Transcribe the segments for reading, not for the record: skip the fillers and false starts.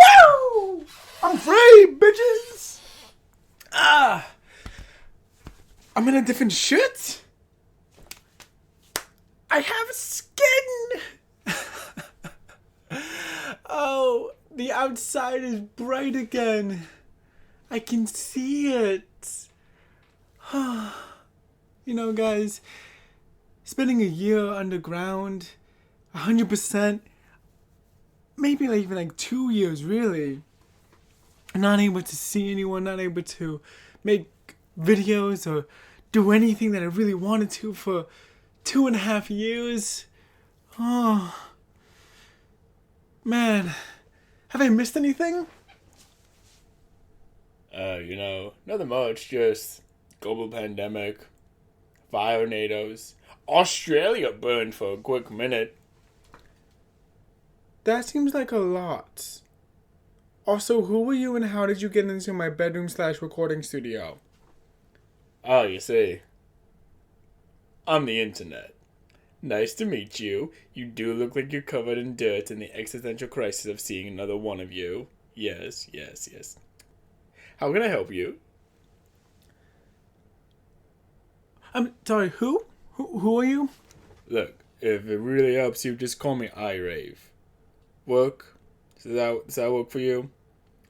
Woo! I'm free, bitches! I'm in a different shirt. I have skin! Oh, the outside is bright again. I can see it. You know, guys, spending a year underground, 100%, maybe even like 2 years, really. Not able to see anyone, not able to make videos or do anything that I really wanted to for 2.5 years. Oh, man. Have I missed anything? Nothing much, just global pandemic, fire tornadoes, Australia burned for a quick minute. That seems like a lot. Also, who were you and how did you get into my bedroom/recording studio? Oh, you see, I'm the internet. Nice to meet you. You do look like you're covered in dirt and the existential crisis of seeing another one of you. Yes. How can I help you? I'm sorry, who? Who are you? Look, if it really helps you, just call me iRave. Work? Does that work for you?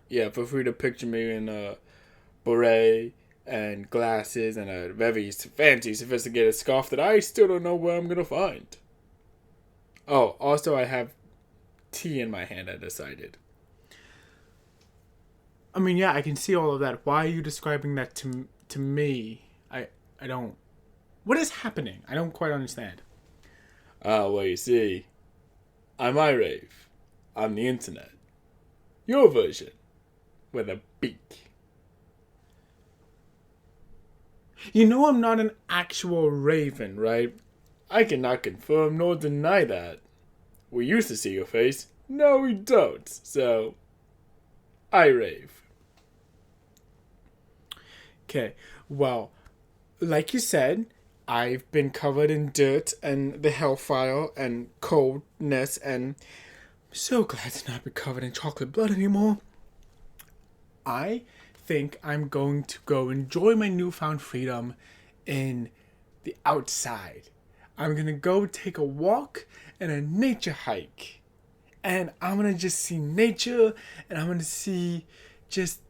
Yeah, feel free to picture me in a beret and glasses and a very fancy, sophisticated scarf that I still don't know where I'm gonna find. Oh, also I have tea in my hand, I decided. I mean, yeah, I can see all of that. Why are you describing that to me? I don't... What is happening? I don't quite understand. Well, you see, I'm iRave. I'm the internet. Your version. With a beak. You know I'm not an actual raven, right? I cannot confirm nor deny that. We used to see your face. No, we don't. So, iRave. Okay, well, like you said, I've been covered in dirt and the hellfire and coldness, and I'm so glad to not be covered in chocolate blood anymore. I think I'm going to go enjoy my newfound freedom in the outside. I'm gonna go take a walk and a nature hike. And I'm gonna just see nature, and I'm gonna see just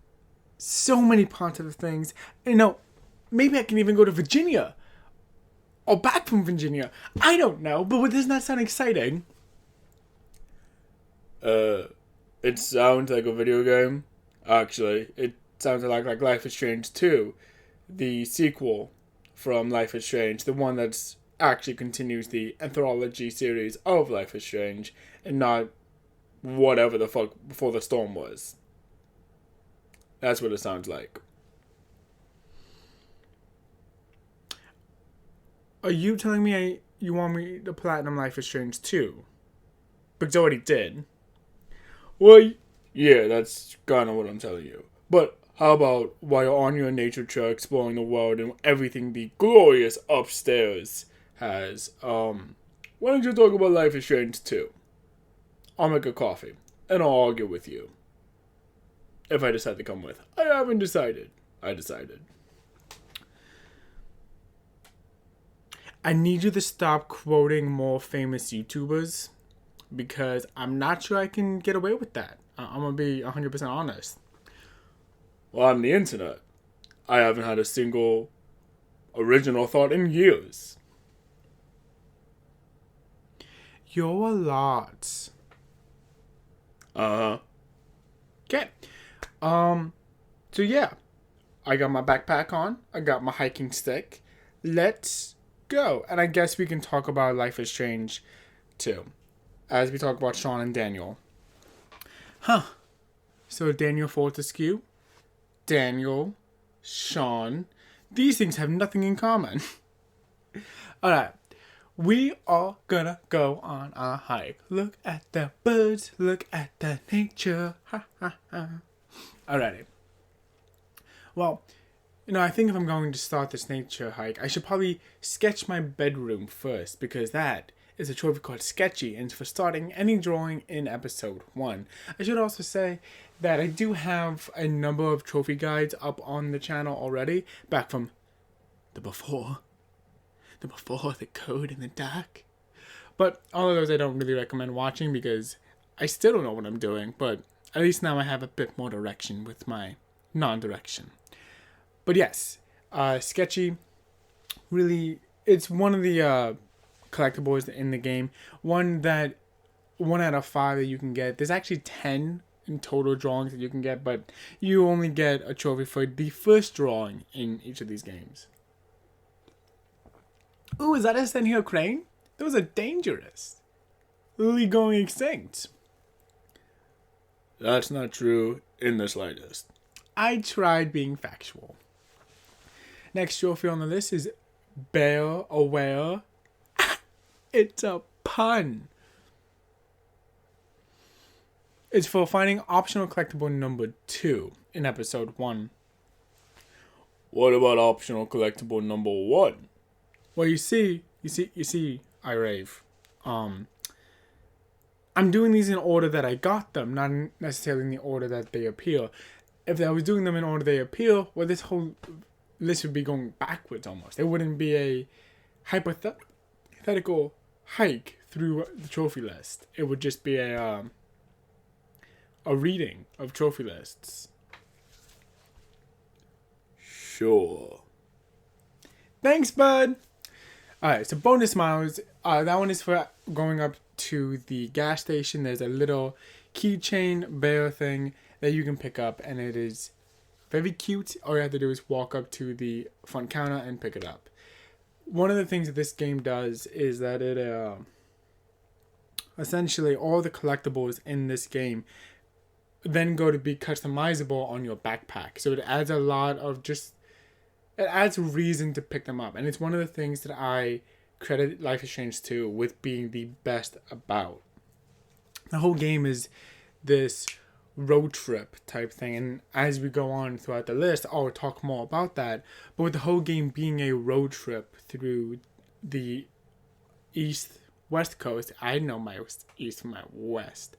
so many positive things. You know, maybe I can even go to Virginia. Or back from Virginia. I don't know, but doesn't that sound exciting? It sounds like a video game. Actually, it sounds like Life is Strange 2. The sequel from Life is Strange. The one that's actually continues the anthology series of Life is Strange. And not whatever the fuck Before the Storm was. That's what it sounds like. Are you telling me you want me to platinum Life is Strange 2? Because I already did. Well, yeah, that's kind of what I'm telling you. But how about while you're on your nature trail exploring the world and everything the glorious upstairs has, why don't you talk about Life is Strange 2? I'll make a coffee, and I'll argue with you. If I decide to come with. I haven't decided. I decided. I need you to stop quoting more famous YouTubers, because I'm not sure I can get away with that. I'm going to be 100% honest. Well, I'm the internet. I haven't had a single original thought in years. You're a lot. Uh-huh. Okay. So yeah. I got my backpack on. I got my hiking stick. Let's go. And I guess we can talk about Life is Strange too, as we talk about Sean and Daniel. So Daniel Fortescue, Daniel, Sean, these things have nothing in common. Alright, we are gonna go on a hike. Look at the birds, look at the nature. Ha ha ha. Alrighty. Well, I think if I'm going to start this nature hike, I should probably sketch my bedroom first, because that is a trophy called Sketchy, and it's for starting any drawing in episode 1. I should also say that I do have a number of trophy guides up on the channel already, back from the before the code in the dark. But all of those I don't really recommend watching because I still don't know what I'm doing, but at least now I have a bit more direction with my non-direction. But yes, Sketchy, really, it's one of the collectibles in the game. One out of 5 that you can get. There's actually 10 in total drawings that you can get, but you only get a trophy for the first drawing in each of these games. Ooh, is that a Senhil crane? Those are dangerous. Literally going extinct. That's not true in the slightest. I tried being factual. Next trophy on the list is Bear Aware. It's a pun. It's for finding optional collectible number 2 in episode 1. What about optional collectible number 1? Well, you see, I rave. I'm doing these in order that I got them, not necessarily in the order that they appear. If I was doing them in order they appear, well, this whole list would be going backwards almost. It wouldn't be a hypothetical hike through the trophy list. It would just be a reading of trophy lists. Sure. Thanks, bud. Alright, so bonus miles. That one is for going up to the gas station. There's a little keychain bear thing that you can pick up, and it is very cute. All you have to do is walk up to the front counter and pick it up. One of the things that this game does is that it essentially all the collectibles in this game then go to be customizable on your backpack. So it adds a lot of it adds reason to pick them up. And it's one of the things that I credit Life is Strange 2 with being the best about. The whole game is this road trip type thing. And as we go on throughout the list, I'll talk more about that. But with the whole game being a road trip through the west coast, I know my east from my west.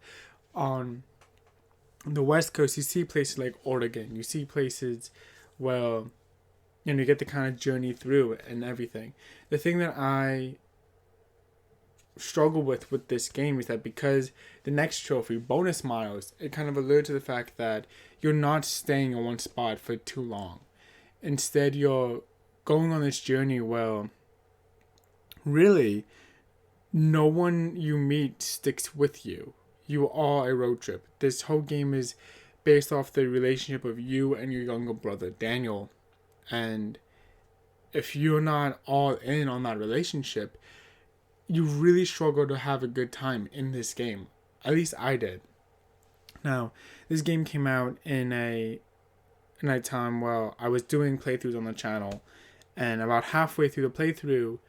On the west coast, you see places like Oregon. You see places where you get the kind of journey through and everything. The thing that I struggle with this game is that because the next trophy, bonus miles, it kind of alludes to the fact that you're not staying in one spot for too long. Instead, you're going on this journey where really no one you meet sticks with you. You are a road trip. This whole game is based off the relationship of you and your younger brother, Daniel. And if you're not all in on that relationship, you really struggle to have a good time in this game. At least I did. Now, this game came out in a time where I was doing playthroughs on the channel, and about halfway through the playthrough,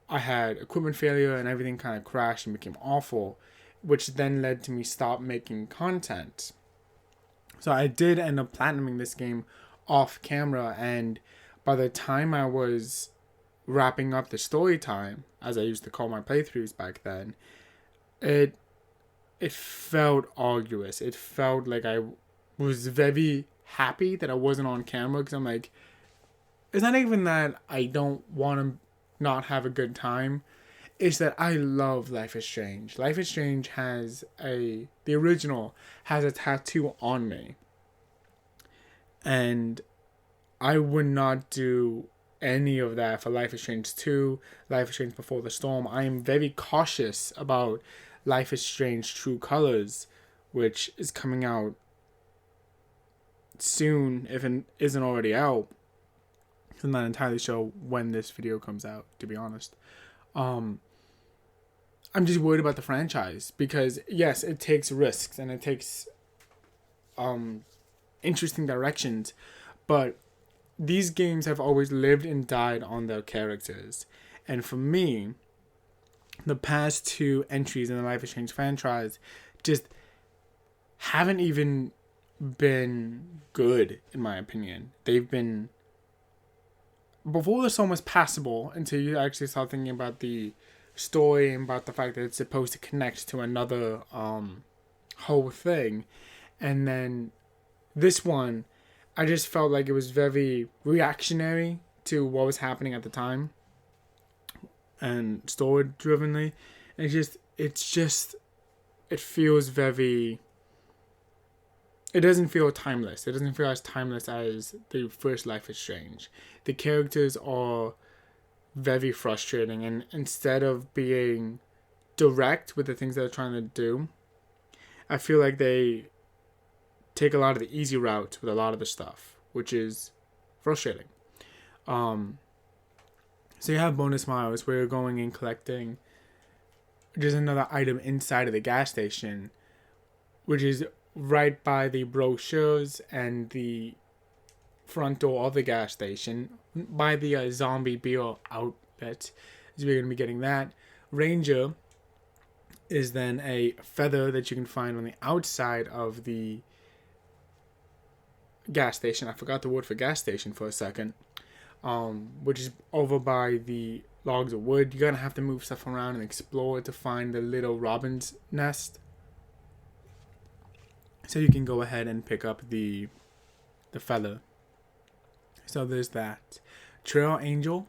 I had equipment failure and everything kind of crashed and became awful, which then led to me stop making content. So I did end up platinuming this game off camera, and by the time I was wrapping up the story time, as I used to call my playthroughs back then, it felt arduous. It felt like I was very happy that I wasn't on camera, because I'm like, it's not even that I don't want to not have a good time. It's that I love Life is Strange. Life is Strange the original has a tattoo on me. And I would not do any of that for Life is Strange 2, Life is Strange Before the Storm. I am very cautious about Life is Strange True Colors, which is coming out soon, if it isn't already out. I'm not entirely sure when this video comes out, to be honest. I'm just worried about the franchise, because yes, it takes risks and it takes interesting directions, but these games have always lived and died on their characters. And for me, the past 2 entries in the Life is Strange franchise just haven't even been good, in my opinion. They've been... Before the Storm was passable until you actually start thinking about the story and about the fact that it's supposed to connect to another whole thing. And then this one, I just felt like it was very reactionary to what was happening at the time and story drivenly. And it feels very, it doesn't feel timeless. It doesn't feel as timeless as the first Life is Strange. The characters are very frustrating, and instead of being direct with the things they're trying to do, I feel like they take a lot of the easy route with a lot of the stuff, which is frustrating. So you have bonus miles where you're going and collecting just another item inside of the gas station, which is right by the brochures and the front door of the gas station, by the zombie beer outlet, as we're going to be getting that. Ranger is then a feather that you can find on the outside of the gas station. I forgot the word for gas station for a second. Which is over by the logs of wood. You're gonna have to move stuff around and explore to find the little robin's nest. So you can go ahead and pick up the feather. So there's that. Trail Angel.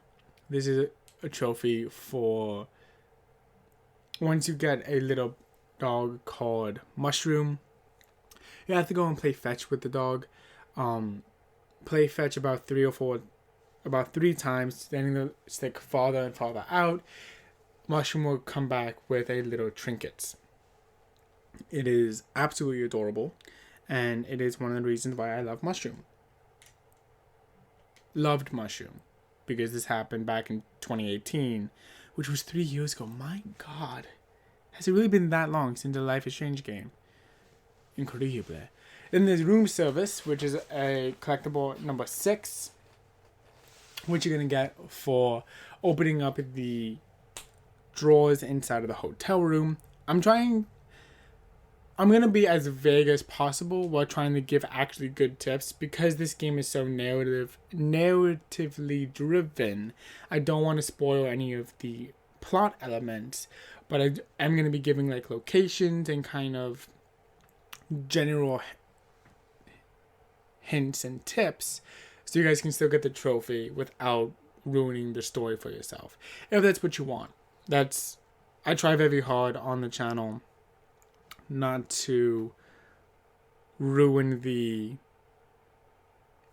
This is a trophy for once you get a little dog called Mushroom. You have to go and play fetch with the dog. Play fetch about three times, standing the stick farther and farther out. Mushroom will come back with a little trinkets. It is absolutely adorable, and it is one of the reasons why I love Mushroom. Loved Mushroom, because this happened back in 2018, which was 3 years ago. My God, has it really been that long since the Life is Strange game? Incredible. Then there's Room Service, which is a collectible number 6, which you're going to get for opening up the drawers inside of the hotel room. I'm going to be as vague as possible while trying to give actually good tips, because this game is so narratively driven. I don't want to spoil any of the plot elements, but I'm going to be giving like locations and kind of general hints and tips, so you guys can still get the trophy without ruining the story for yourself, if that's what you want. I try very hard on the channel not to ruin the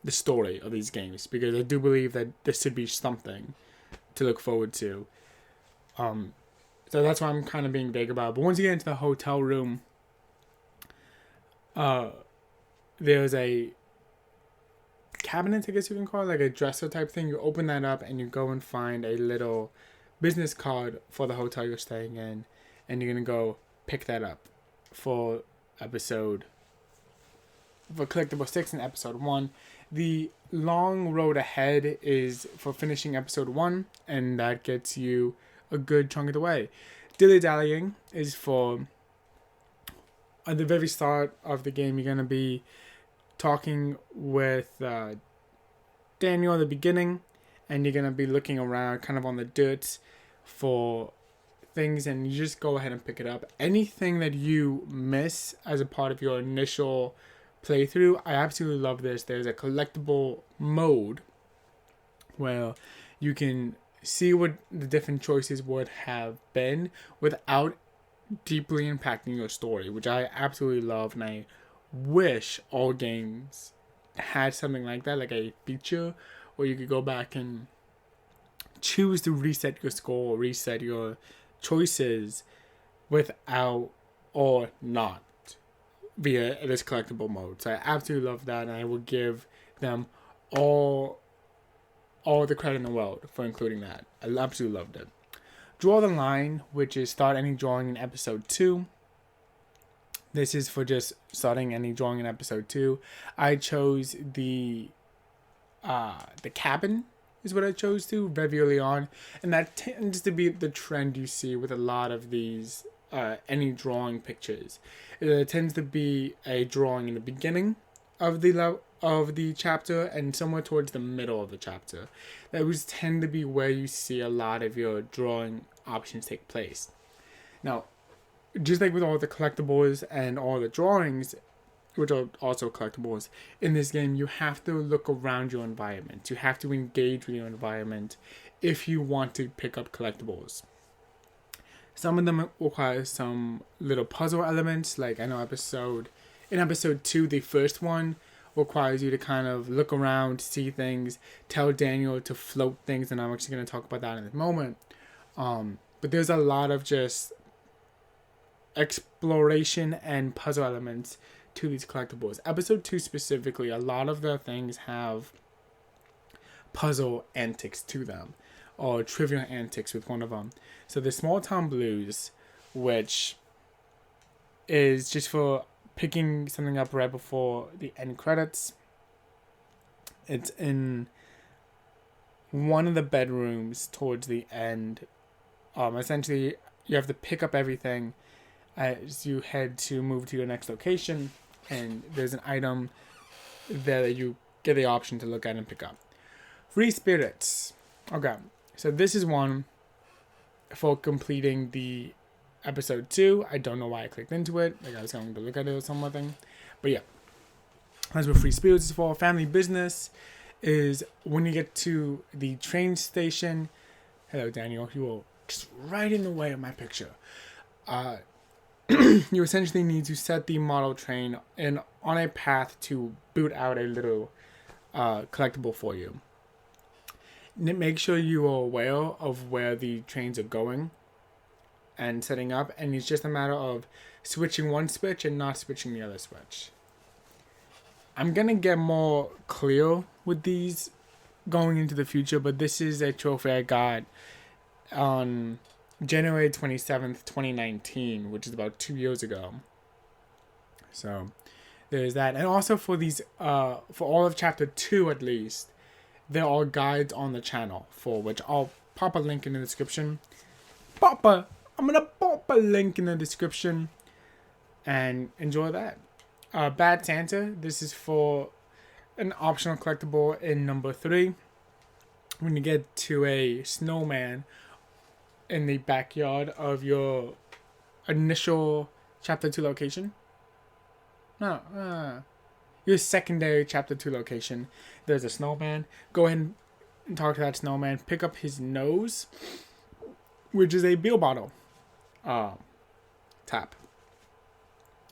story of these games, because I do believe that this should be something to look forward to. So that's why I'm kind of being vague about it. But once you get into the hotel room, there's a cabinet, I guess you can call it, like a dresser type thing. You open that up and you go and find a little business card for the hotel you're staying in, and you're gonna go pick that up for collectible 6 in episode 1. The long road ahead is for finishing episode 1, and that gets you a good chunk of the way. Dilly dallying is for at the very start of the game. You're gonna be talking with Daniel at the beginning, and you're going to be looking around kind of on the dirt for things, and you just go ahead and pick it up. Anything that you miss as a part of your initial playthrough, I absolutely love this. There's a collectible mode where you can see what the different choices would have been without deeply impacting your story, which I absolutely love, and I wish all games had something like that, like a feature where you could go back and choose to reset your score or reset your choices without or not via this collectible mode. So I absolutely love that, and I will give them all the credit in the world for including that. I absolutely loved it. Draw the Line, which is start any drawing in episode 2. This is for just starting any drawing in episode 2. I chose the cabin is what I chose to very early on, and that tends to be the trend you see with a lot of these any drawing pictures. It tends to be a drawing in the beginning of the chapter and somewhere towards the middle of the chapter. That would tend to be where you see a lot of your drawing options take place. Now, just like with all the collectibles and all the drawings, which are also collectibles, in this game, you have to look around your environment. You have to engage with your environment if you want to pick up collectibles. Some of them require some little puzzle elements, like I know in episode 2, the first one, requires you to kind of look around, see things, tell Daniel to float things, and I'm actually going to talk about that in a moment. But there's a lot of just exploration and puzzle elements to these collectibles. Episode 2 specifically, a lot of the things have puzzle antics to them, or trivial antics with one of them. So the Small Town Blues, which is just for picking something up right before the end credits. It's in one of the bedrooms towards the end. Essentially, you have to pick up everything as you head to move to your next location, and there's an item there that you get the option to look at and pick up. Free spirits. Okay, so this is one for completing the episode 2. I don't know why I clicked into it. Like I was going to look at it or something. But yeah, that's what free spirits is for. Family business is when you get to the train station. Hello, Daniel. You were just right in the way of my picture. You essentially need to set the model train on a path to boot out a little collectible for you. Make sure you are aware of where the trains are going and setting up, and it's just a matter of switching one switch and not switching the other switch. I'm gonna get more clear with these going into the future, but this is a trophy I got on January 27th, 2019, which is about 2 years ago. So there's that. And also for these, for all of chapter 2 at least, there are guides on the channel, for which I'll pop a link in the description. I'm gonna pop a link in the description and enjoy that. Bad Santa, this is for an optional collectible in number 3. When you get to a snowman in the backyard of your initial chapter 2 location. Your secondary chapter 2 location. There's a snowman. Go ahead and talk to that snowman. Pick up his nose, which is a beer bottle. Tap.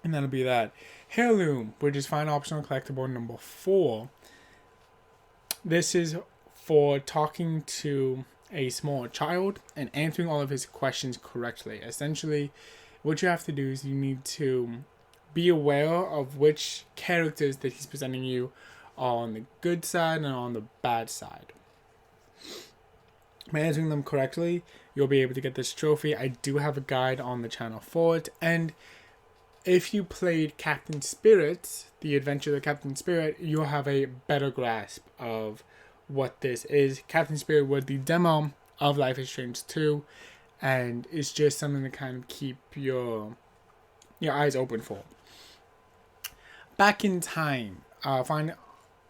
And that'll be that. Heirloom, which is final optional collectible number 4. This is for talking to a small child and answering all of his questions correctly. Essentially, what you have to do is you need to be aware of which characters that he's presenting you are on the good side and on the bad side. By answering them correctly, you'll be able to get this trophy. I do have a guide on the channel for it, and if you played Captain Spirit, the Adventure of Captain Spirit, you'll have a better grasp of what this is. Captain Spirit was the demo of Life is Strange 2, and it's just something to kind of keep your eyes open for. Back in Time, find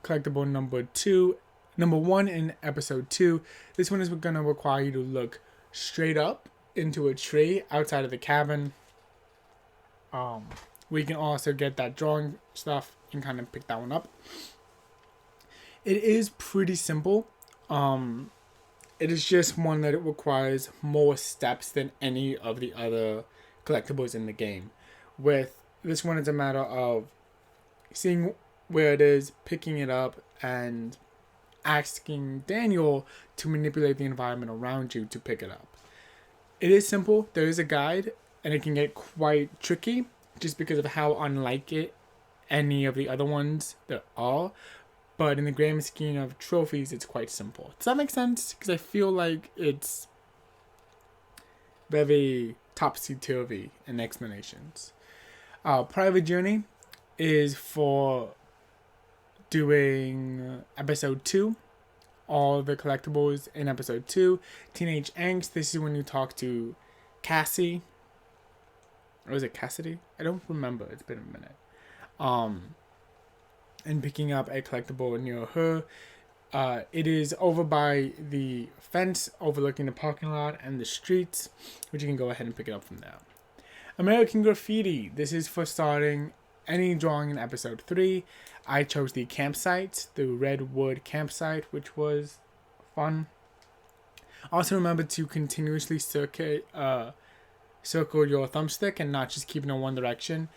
collectible number 1 in episode 2. This one is going to require you to look straight up into a tree outside of the cabin. We can also get that drawing stuff and kind of pick that one up. It is pretty simple. It is just one that it requires more steps than any of the other collectibles in the game. With this one, it's a matter of seeing where it is, picking it up, and asking Daniel to manipulate the environment around you to pick it up. It is simple. There is a guide, and it can get quite tricky just because of how unlike it any of the other ones there are. But in the grand scheme of trophies, it's quite simple. Does that make sense? Because I feel like it's very topsy-turvy in explanations. Private Journey is for doing episode 2. All the collectibles in episode 2. Teenage Angst, this is when you talk to Cassie. Or is it Cassidy? I don't remember. It's been a minute. And picking up a collectible near her. It is over by the fence overlooking the parking lot and the streets, which you can go ahead and pick it up from there. American Graffiti. This is for starting any drawing in episode 3. I chose the campsite, the Redwood campsite, which was fun. Also remember to continuously circle your thumbstick and not just keep it in one direction.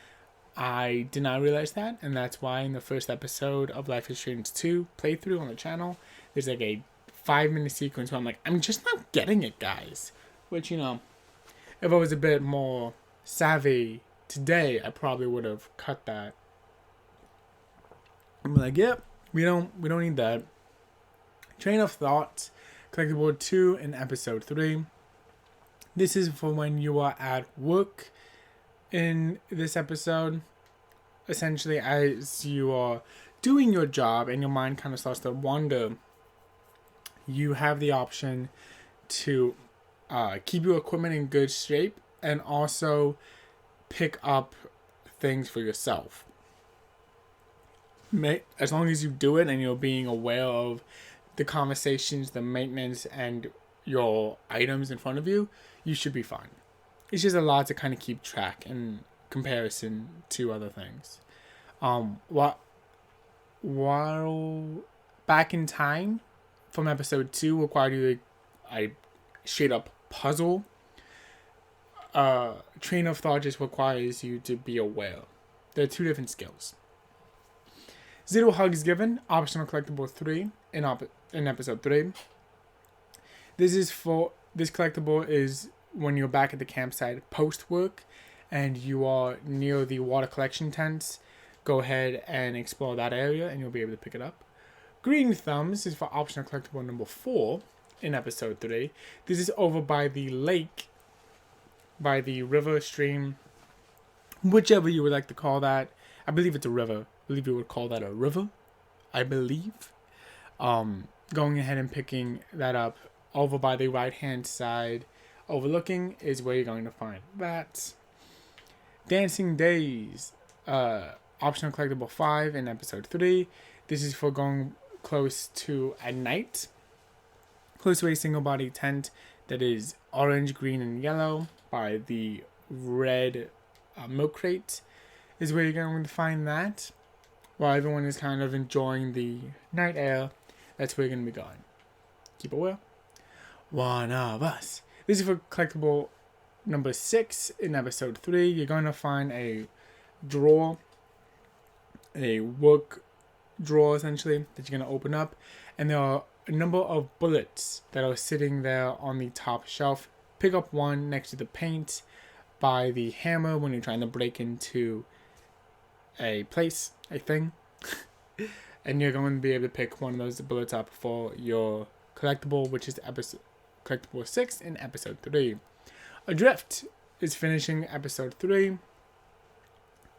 I did not realize that, and that's why in the first episode of Life is Strange 2 playthrough on the channel, there's like a 5-minute sequence where I'm like, I'm just not getting it, guys. Which, you know, if I was a bit more savvy today, I probably would have cut that. I'm like, yep, we don't need that. Train of Thought, collectible 2 in episode 3. This is for when you are at work. In this episode, essentially, as you are doing your job and your mind kind of starts to wander, you have the option to keep your equipment in good shape and also pick up things for yourself. As long as you do it and you're being aware of the conversations, the maintenance, and your items in front of you, you should be fine. It's just a lot to kind of keep track in comparison to other things. While Back in Time from episode 2 required you a straight up puzzle, Train of Thought just requires you to be aware. They're two different skills. Zero Hugs Given, optional collectible 3 in episode 3. This collectible is when you're back at the campsite post work and you are near the water collection tents. Go ahead and explore that area and you'll be able to pick it up. Green Thumbs is for optional collectible number 4 in episode 3. This is over by the lake, by the river, stream, whichever you would like to call that. I believe it's a river. I believe you would call that a river. I believe. Going ahead and picking that up over by the right hand side overlooking is where you're going to find that. Dancing Days, optional collectible 5 in episode 3. This is for going close to at night, close to a single body tent that is orange, green, and yellow by the red milk crate is where you're going to find that. While everyone is kind of enjoying the night air, that's where you're going to be going. Keep aware. One of Us. This is for collectible number 6 in episode 3. You're going to find a drawer, a work drawer essentially, that you're going to open up. And there are a number of bullets that are sitting there on the top shelf. Pick up one next to the paint by the hammer when you're trying to break into a place, a thing. And you're going to be able to pick one of those bullets up for your collectible, which is collectible 6 in episode 3. Adrift is finishing episode 3.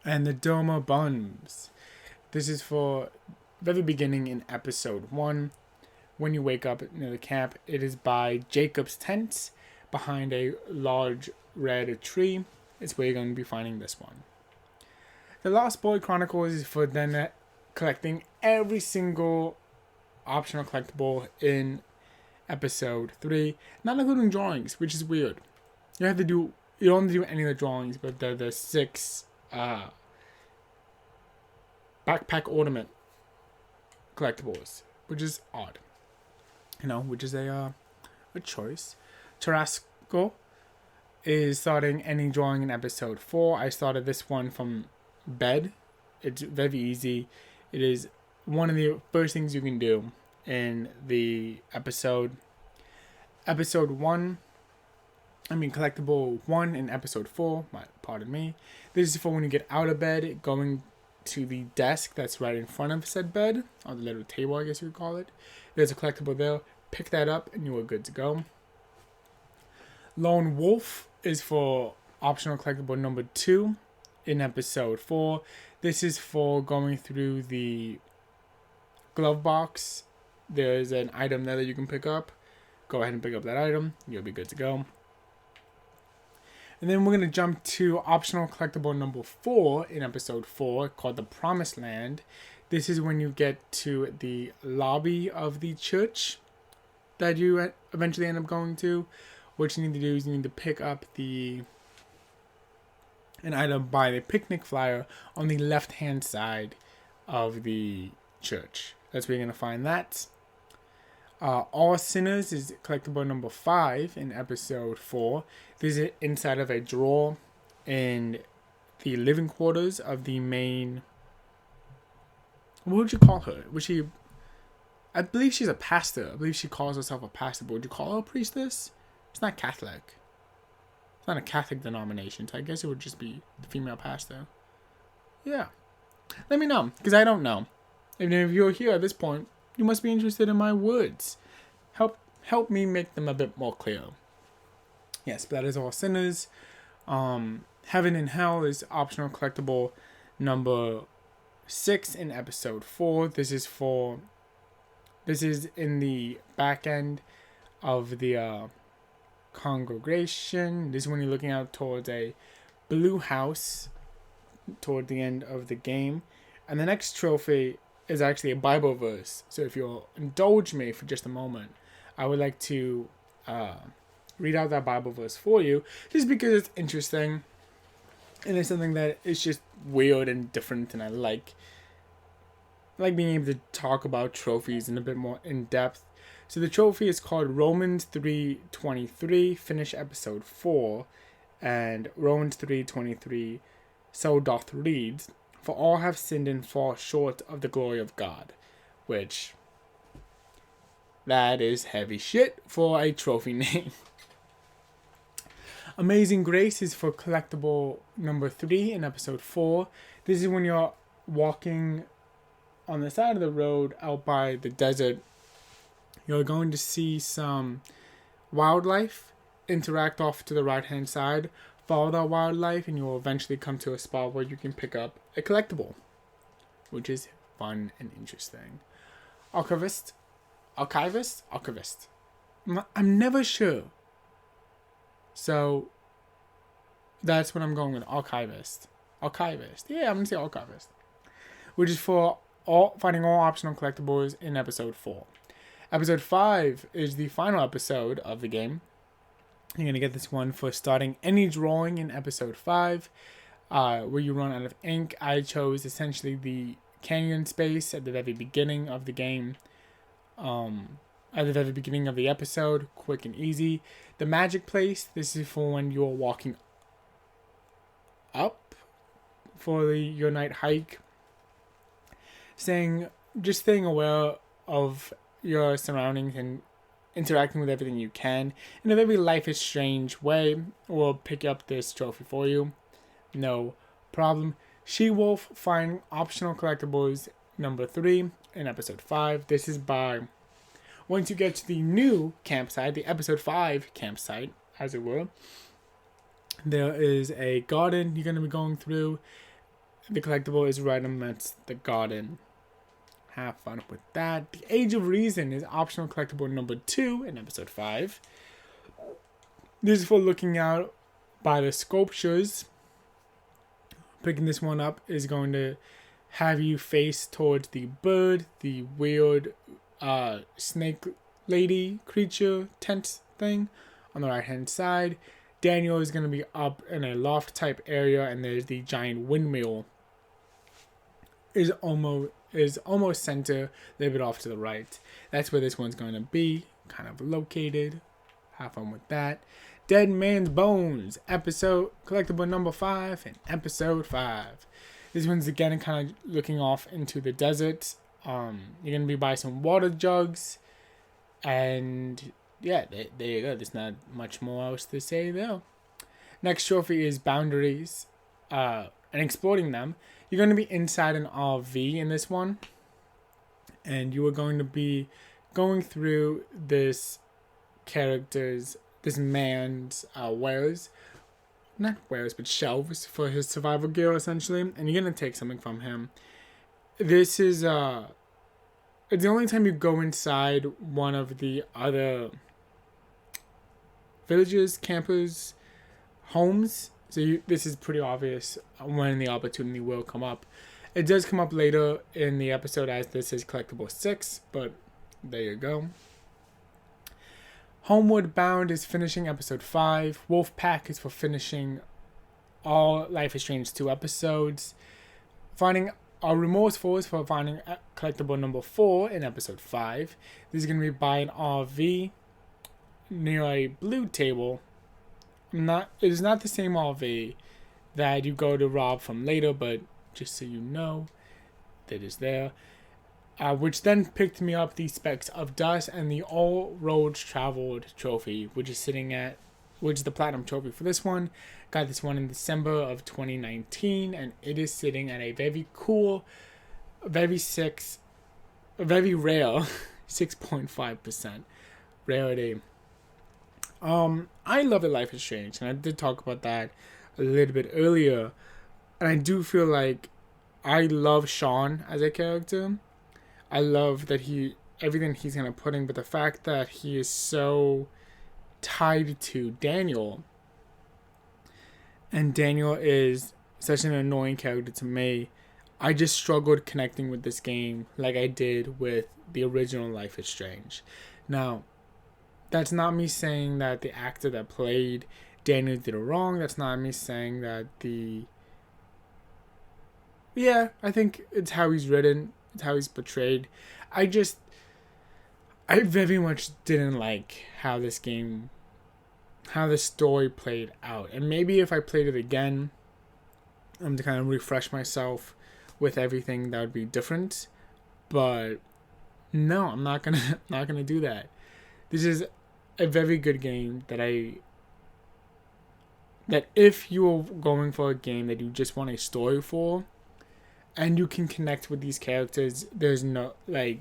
And the Doma Buns. This is for very beginning in episode 1. When you wake up near the camp, it is by Jacob's tent behind a large red tree. It's where you're going to be finding this one. The Lost Boy Chronicles is for then collecting every single optional collectible in episode 3, not including drawings, which is weird. You don't have to do any of the drawings, but the 6 backpack ornament collectibles, which is odd. Which is a choice. Tarasco is starting any drawing in episode 4. I started this one from bed. It's very easy. It is one of the first things you can do in the episode. Collectible 1 in episode 4. Pardon me. This is for when you get out of bed, going to the desk that's right in front of said bed, or the little table, I guess you would call it. There's a collectible there. Pick that up and you are good to go. Lone Wolf is for optional collectible number 2 in episode 4. This is for going through the glove box. There's an item there that you can pick up. Go ahead and pick up that item. You'll be good to go. And then we're going to jump to optional collectible number 4 in episode 4 called The Promised Land. This is when you get to the lobby of the church that you eventually end up going to. What you need to do is you need to pick up an item by the picnic flyer on the left-hand side of the church. That's where you're going to find that. All Sinners is collectible number 5 in episode 4. This is inside of a drawer in the living quarters of the main... What would you call her? Was she... I believe she's a pastor. I believe she calls herself a pastor, but would you call her a priestess? It's not Catholic. It's not a Catholic denomination, so I guess it would just be the female pastor. Yeah. Let me know, because I don't know. And if you're here at this point, you must be interested in my words. Help me make them a bit more clear. Yes, but that is All Sinners. Heaven and Hell is optional collectible number 6 in episode 4. This is in the back end of the congregation. This is when you're looking out towards a blue house toward the end of the game. And the next trophy is actually a Bible verse. So if you'll indulge me for just a moment, I would like to read out that Bible verse for you, just because it's interesting and it's something that is just weird and different, and I like being able to talk about trophies in a bit more in depth. So the trophy is called Romans 3:23, finish episode 4, and Romans 3:23, so doth read, for all have sinned and fall short of the glory of God, which, that is heavy shit for a trophy name. Amazing Grace is for collectible number 3 in episode 4. This is when you're walking on the side of the road out by the desert. You're going to see some wildlife interact off to the right hand side. Follow that wildlife and you'll eventually come to a spot where you can pick up a collectible, which is fun and interesting. Archivist. I'm never sure. So that's what I'm going with. Archivist. Yeah, I'm going to say Archivist. Which is for finding all optional collectibles in episode 4. Episode 5 is the final episode of the game. You're going to get this one for starting any drawing in episode 5, where you run out of ink. I chose essentially the canyon space at the very beginning of the game. At the very beginning of the episode, quick and easy. The magic place, this is for when you're walking up for your night hike. Staying aware of your surroundings and interacting with everything you can in a very Life is Strange way. We'll pick up this trophy for you. No problem. She-Wolf, find optional collectibles number 3 in episode 5. This is by... Once you get to the new campsite, the episode 5 campsite, as it were, there is a garden you're going to be going through. The collectible is right amidst the garden. Have fun with that. The Age of Reason is optional collectible number 2 in episode 5. This is for looking out by the sculptures. Picking this one up is going to have you face towards the bird, the weird snake lady creature tent thing on the right hand side. Daniel is going to be up in a loft type area, and there's the giant windmill is almost center, a little bit off to the right. That's where this one's going to be kind of located. Have fun with that. Dead Man's Bones, episode collectible number 5 in episode 5. This one's again kind of looking off into the desert. You're going to be by some water jugs. And yeah, there you go. There's not much more else to say there. Next trophy is Boundaries. And exploring them. You're going to be inside an RV in this one. And you are going to be going through this man's shelves for his survival gear, essentially. And you're going to take something from him. This is it's the only time you go inside one of the other villages, campers, homes. So this is pretty obvious when the opportunity will come up. It does come up later in the episode as this is collectible 6, but there you go. Homeward Bound is finishing episode 5. Wolfpack is for finishing all Life is Strange 2 episodes. Finding Remorseful is for finding collectible number 4 in episode 5. This is going to be by an RV near a blue table. It is not the same RV that you go to rob from later, but just so you know, that is there. Which then picked me up the Specks of Dust and the All Roads Traveled trophy, which is the platinum trophy for this one. Got this one in December of 2019, and it is sitting at a very cool, very rare 6.5% rarity. I love The Life is Strange, and I did talk about that a little bit earlier. And I do feel like I love Sean as a character. I love that everything he's kind of putting, but the fact that he is so tied to Daniel, and Daniel is such an annoying character to me, I just struggled connecting with this game like I did with the original Life is Strange. Now, that's not me saying that the actor that played Daniel did it wrong. That's not me saying that I think it's how he's written. It's how he's portrayed. I very much didn't like how the story played out. And maybe if I played it again, to kind of refresh myself with everything, that would be different. But no, I'm not gonna do that. This is a very good game that if you're going for a game that you just want a story for, and you can connect with these characters, there's no, I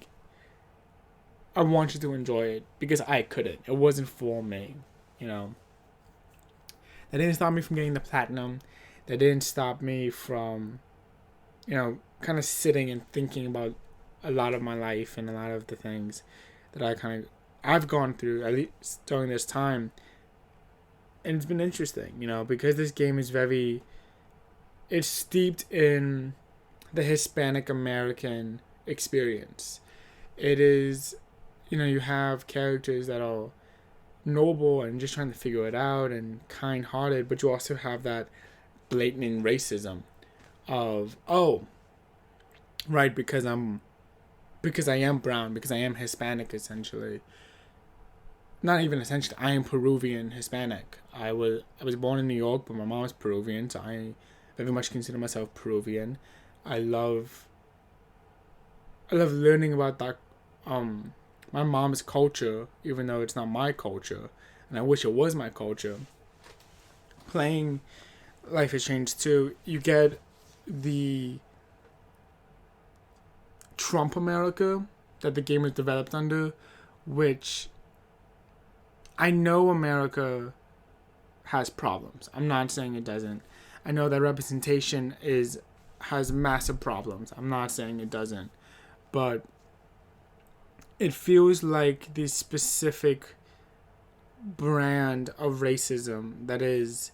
want you to enjoy it, because I couldn't. It wasn't for me, That didn't stop me from getting the platinum. That didn't stop me from, kind of sitting and thinking about a lot of my life and a lot of the things that I've gone through, at least during this time. And it's been interesting, because this game is it's steeped in the Hispanic American experience. It is, you have characters that are noble and just trying to figure it out and kind-hearted, but you also have that blatant racism of, right, because I am brown, because I am Hispanic, essentially. Not even essentially, I am Peruvian Hispanic. I was born in New York, but my mom is Peruvian, so I very much consider myself Peruvian. I love learning about that, my mom's culture, even though it's not my culture, and I wish it was my culture. Playing Life is Strange 2, you get the Trump America that the game is developed under, which I know America has problems. I'm not saying it doesn't. I know that representation has massive problems. I'm not saying it doesn't. But it feels like this specific brand of racism that is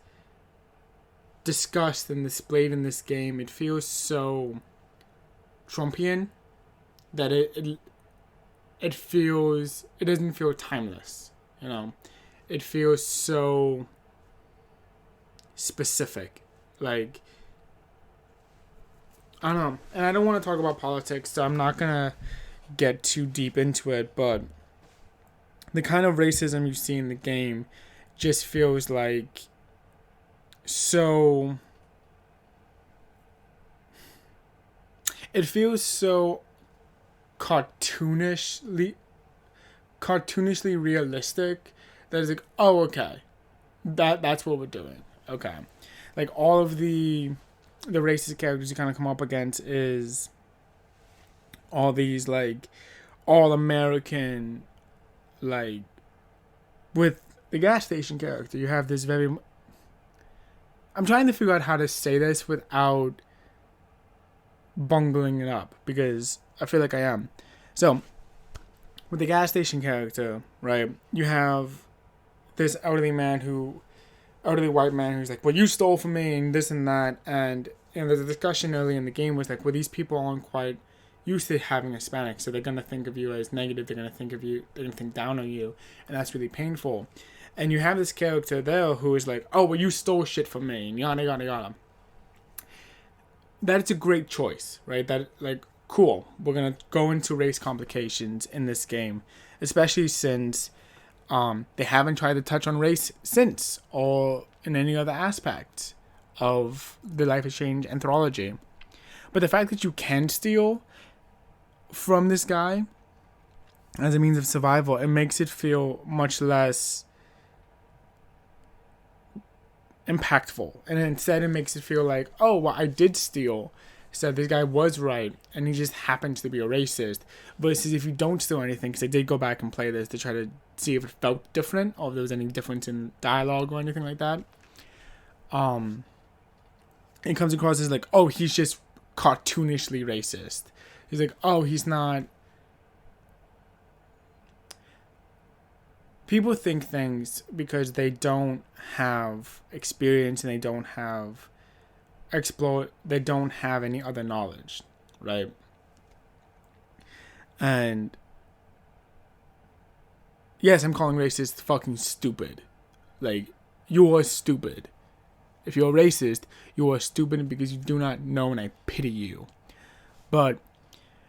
discussed and displayed in this game, it feels so Trumpian that it doesn't feel timeless. It feels so specific. I don't know. And I don't want to talk about politics, so I'm not going to get too deep into it, but the kind of racism you see in the game just feels like so... It feels so cartoonishly realistic that it's like, oh, okay, that's what we're doing. Okay, all of the racist characters you kind of come up against is all these all American, with the gas station character you have this very, I'm trying to figure out how to say this without bungling it up, because I feel like I am. So with the gas station character, right, you have this elderly white man who's like, well, you stole from me and this and that, and there's a discussion early in the game was like, well, these people aren't quite used to having Hispanics, so they're gonna think of you as negative. They're gonna think down on you, and that's really painful. And you have this character there who is like, oh, well, you stole shit from me, and yada yada yada. That's a great choice, right? That, like, cool. We're gonna go into race complications in this game, especially since they haven't tried to touch on race since, or in any other aspect of the Life is Strange anthology. But the fact that you can steal from this guy as a means of survival, it makes it feel much less impactful. And instead it makes it feel like, oh, well, I did steal. So this guy was right, and he just happens to be a racist. Versus if you don't steal anything, because I did go back and play this to try to see if it felt different, or if there was any difference in dialogue or anything like that. It comes across as like, oh, he's just cartoonishly racist. He's like, oh, he's not. People think things because they don't have experience and they don't have they don't have any other knowledge, right? And yes, I'm calling racist fucking stupid. Like, you are stupid. If you're racist, you are stupid because you do not know, and I pity you. But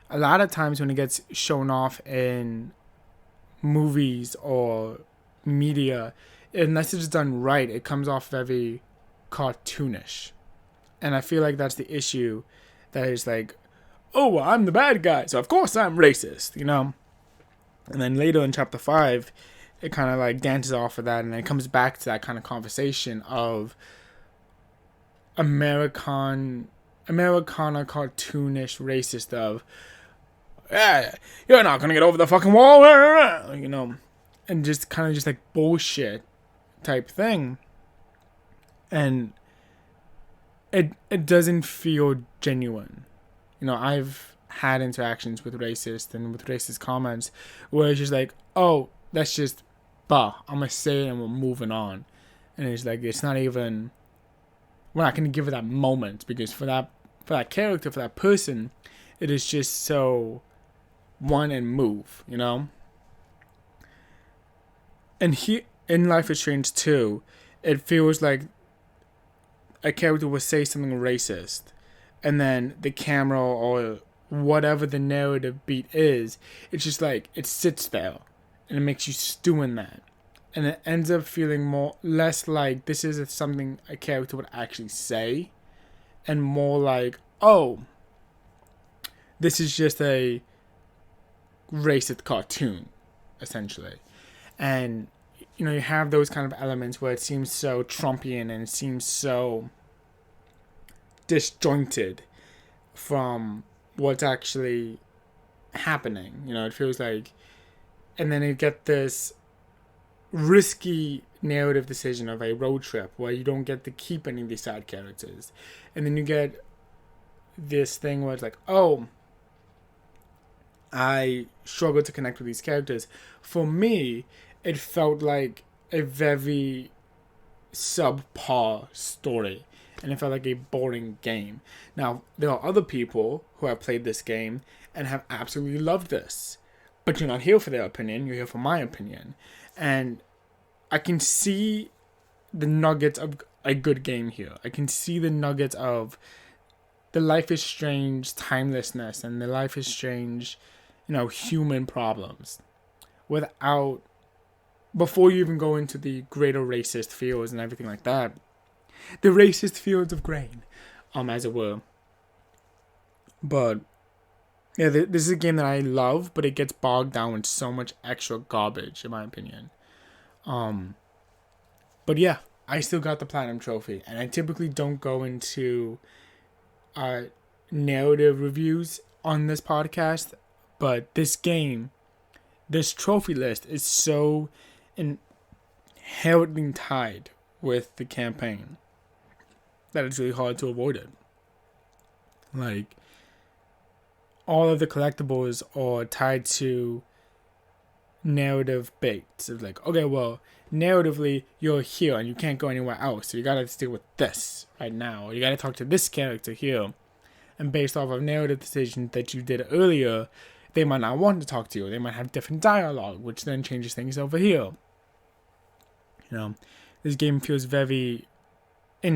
a lot of times when it gets shown off in movies or media, unless it's done right, it comes off very cartoonish. And I feel like that's the issue. That is like, oh, well, I'm the bad guy, so of course I'm racist, you know? And then later in chapter 5, it kind of like dances off of that, and then it comes back to that kind of conversation of Americana cartoonish racist of, yeah, you're not gonna get over the fucking wall, you know, and just kind of just like bullshit type thing. And it doesn't feel genuine. You know, I've had interactions with racists and with racist comments where it's just like, oh, that's just, I'm gonna say it and we're moving on. And it's like, it's not even, we're not gonna give it that moment, because for that character, for that person, it is just so one and move, you know? And in Life is Strange 2, it feels like a character will say something racist, and then the camera or whatever the narrative beat is, it's just like, it sits there, and it makes you stew in that. And it ends up feeling less like this is something a character would actually say, and more like, oh, this is just a racist cartoon, essentially. And, you know, you have those kind of elements where it seems so Trumpian and it seems so disjointed from what's actually happening. You know, it feels like, and then you get this risky narrative decision of a road trip where you don't get to keep any of these side characters. And then you get this thing where it's like, oh, I struggle to connect with these characters. For me, it felt like a very subpar story, and it felt like a boring game. Now, there are other people who have played this game and have absolutely loved this, but you're not here for their opinion, you're here for my opinion. And I can see the nuggets of a good game here. I can see the nuggets of the Life is Strange timelessness and the Life is Strange, you know, human problems, without, before you even go into the greater racist fields and everything like that, the racist fields of grain, as it were. But yeah, this is a game that I love, but it gets bogged down with so much extra garbage, in my opinion. But yeah, I still got the platinum trophy, and I typically don't go into narrative reviews on this podcast, but this game, this trophy list is so inherently tied with the campaign that it's really hard to avoid it. Like, all of the collectibles are tied to narrative baits of like, okay, well, narratively you're here and you can't go anywhere else, so you gotta stick with this right now. Or you gotta talk to this character here, and based off of narrative decisions that you did earlier, they might not want to talk to you. They might have different dialogue, which then changes things over here. You know, this game feels very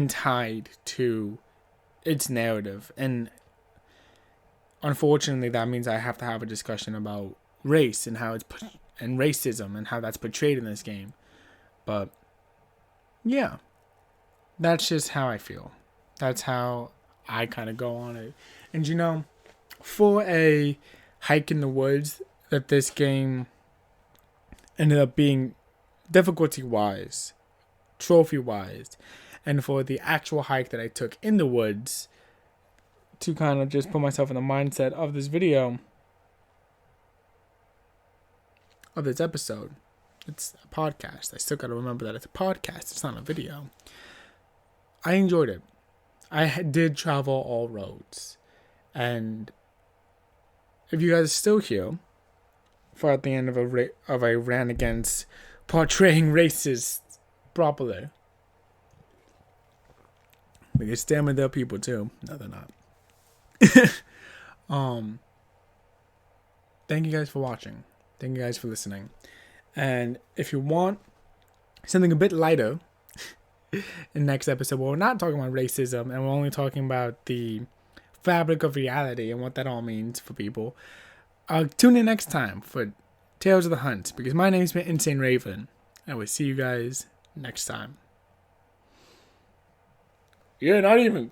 tied to its narrative, and unfortunately, that means I have to have a discussion about race and how it's and racism and how that's portrayed in this game. But yeah, that's just how I feel. That's how I kind of go on it. And you know, for a hike in the woods that this game ended up being difficulty wise, trophy wise, and for the actual hike that I took in the woods to kind of just put myself in the mindset of this video, of this episode. It's a podcast. I still got to remember that it's a podcast. It's not a video. I enjoyed it. I did travel all roads. And if you guys are still here for at the end of a rant against portraying racists properly, because damn it, they're people too. No, they're not. Thank you guys for watching. Thank you guys for listening. And if you want something a bit lighter in next episode, where we're not talking about racism and we're only talking about the fabric of reality and what that all means for people, tune in next time for Tales of the Hunt, because my name's been Insane Raven, and we'll see you guys next time. Yeah, not even